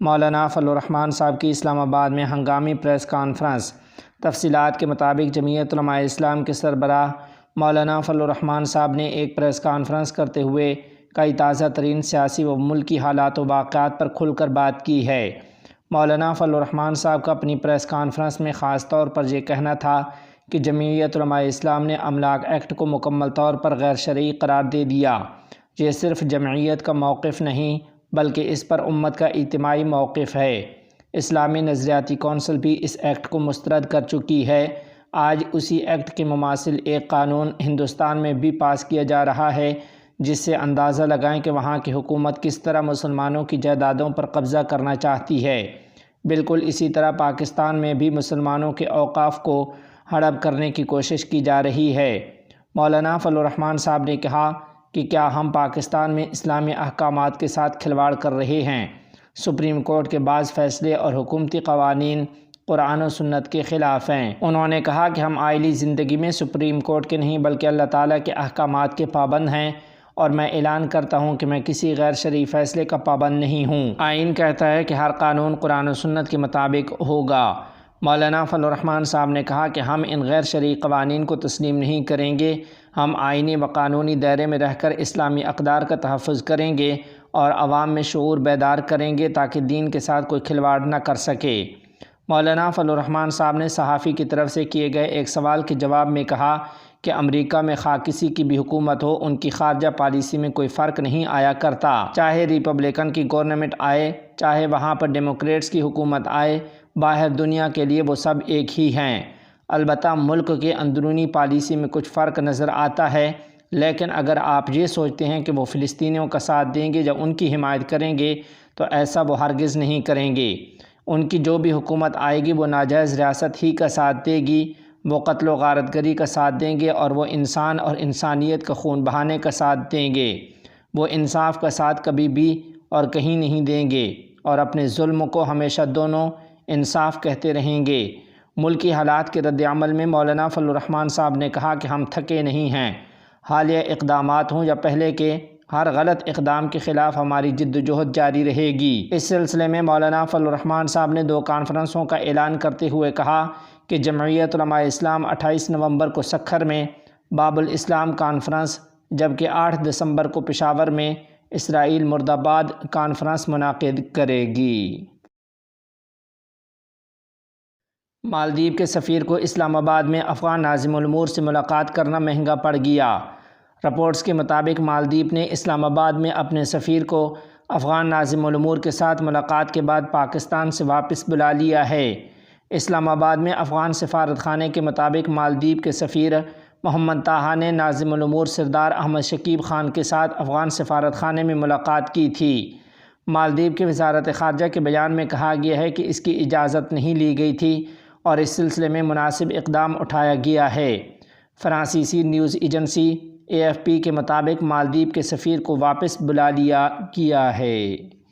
مولانا فضل الرحمان صاحب کی اسلام آباد میں ہنگامی پریس کانفرنس۔ تفصیلات کے مطابق جمعیت علماء اسلام کے سربراہ مولانا فضل الرحمان صاحب نے ایک پریس کانفرنس کرتے ہوئے کئی تازہ ترین سیاسی و ملکی حالات و واقعات پر کھل کر بات کی ہے۔ مولانا فضل الرحمان صاحب کا اپنی پریس کانفرنس میں خاص طور پر یہ کہنا تھا کہ جمعیت علماء اسلام نے املاک ایکٹ کو مکمل طور پر غیر شرعی قرار دے دیا۔ یہ صرف جمعیت کا موقف نہیں بلکہ اس پر امت کا اجتماعی موقف ہے۔ اسلامی نظریاتی کونسل بھی اس ایکٹ کو مسترد کر چکی ہے۔ آج اسی ایکٹ کے مماثل ایک قانون ہندوستان میں بھی پاس کیا جا رہا ہے، جس سے اندازہ لگائیں کہ وہاں کی حکومت کس طرح مسلمانوں کی جائیدادوں پر قبضہ کرنا چاہتی ہے۔ بالکل اسی طرح پاکستان میں بھی مسلمانوں کے اوقاف کو ہڑپ کرنے کی کوشش کی جا رہی ہے۔ مولانا فضل الرحمان صاحب نے کہا کہ کیا ہم پاکستان میں اسلامی احکامات کے ساتھ کھلواڑ کر رہے ہیں؟ سپریم کورٹ کے بعض فیصلے اور حکومتی قوانین قرآن و سنت کے خلاف ہیں۔ انہوں نے کہا کہ ہم آئلی زندگی میں سپریم کورٹ کے نہیں بلکہ اللہ تعالیٰ کے احکامات کے پابند ہیں، اور میں اعلان کرتا ہوں کہ میں کسی غیر شرعی فیصلے کا پابند نہیں ہوں۔ آئین کہتا ہے کہ ہر قانون قرآن و سنت کے مطابق ہوگا۔ مولانا فضل الرحمان صاحب نے کہا کہ ہم ان غیر شرعی قوانین کو تسلیم نہیں کریں گے۔ ہم آئینی و قانونی دائرے میں رہ کر اسلامی اقدار کا تحفظ کریں گے اور عوام میں شعور بیدار کریں گے تاکہ دین کے ساتھ کوئی کھلواڑ نہ کر سکے۔ مولانا فضل الرحمان صاحب نے صحافی کی طرف سے کیے گئے ایک سوال کے جواب میں کہا کہ امریکہ میں خواہ کسی کی بھی حکومت ہو، ان کی خارجہ پالیسی میں کوئی فرق نہیں آیا کرتا۔ چاہے ریپبلکن کی گورنمنٹ آئے، چاہے وہاں پر ڈیموکریٹس کی حکومت آئے، باہر دنیا کے لیے وہ سب ایک ہی ہیں۔ البتہ ملک کے اندرونی پالیسی میں کچھ فرق نظر آتا ہے، لیکن اگر آپ یہ سوچتے ہیں کہ وہ فلسطینیوں کا ساتھ دیں گے یا ان کی حمایت کریں گے تو ایسا وہ ہرگز نہیں کریں گے۔ ان کی جو بھی حکومت آئے گی وہ ناجائز ریاست ہی کا ساتھ دے گی، وہ قتل و غارت گری کا ساتھ دیں گے اور وہ انسان اور انسانیت کا خون بہانے کا ساتھ دیں گے۔ وہ انصاف کا ساتھ کبھی بھی اور کہیں نہیں دیں گے اور اپنے ظلم کو ہمیشہ دونوں انصاف کہتے رہیں گے۔ ملکی حالات کے رد عمل میں مولانا فضل الرحمان صاحب نے کہا کہ ہم تھکے نہیں ہیں۔ حالیہ اقدامات ہوں یا پہلے کے، ہر غلط اقدام کے خلاف ہماری جد و جہد جاری رہے گی۔ اس سلسلے میں مولانا فضل الرحمان صاحب نے 2 کانفرنسوں کا اعلان کرتے ہوئے کہا کہ جمعیت علماء اسلام 28 نومبر کو سکھر میں باب الاسلام کانفرنس، جبکہ 8 دسمبر کو پشاور میں اسرائیل مرد آباد کانفرنس منعقد کرے گی۔ مالدیپ کے سفیر کو اسلام آباد میں افغان ناظم الامور سے ملاقات کرنا مہنگا پڑ گیا۔ رپورٹس کے مطابق مالدیپ نے اسلام آباد میں اپنے سفیر کو افغان ناظم الامور کے ساتھ ملاقات کے بعد پاکستان سے واپس بلا لیا ہے۔ اسلام آباد میں افغان سفارت خانے کے مطابق مالدیپ کے سفیر محمد طاہا نے ناظم الامور سردار احمد شکیب خان کے ساتھ افغان سفارت خانے میں ملاقات کی تھی۔ مالدیپ کی وزارت خارجہ کے بیان میں کہا گیا ہے کہ اس کی اجازت نہیں لی گئی تھی اور اس سلسلے میں مناسب اقدام اٹھایا گیا ہے۔ فرانسیسی نیوز ایجنسی AFP کے مطابق مالدیپ کے سفیر کو واپس بلا لیا گیا ہے۔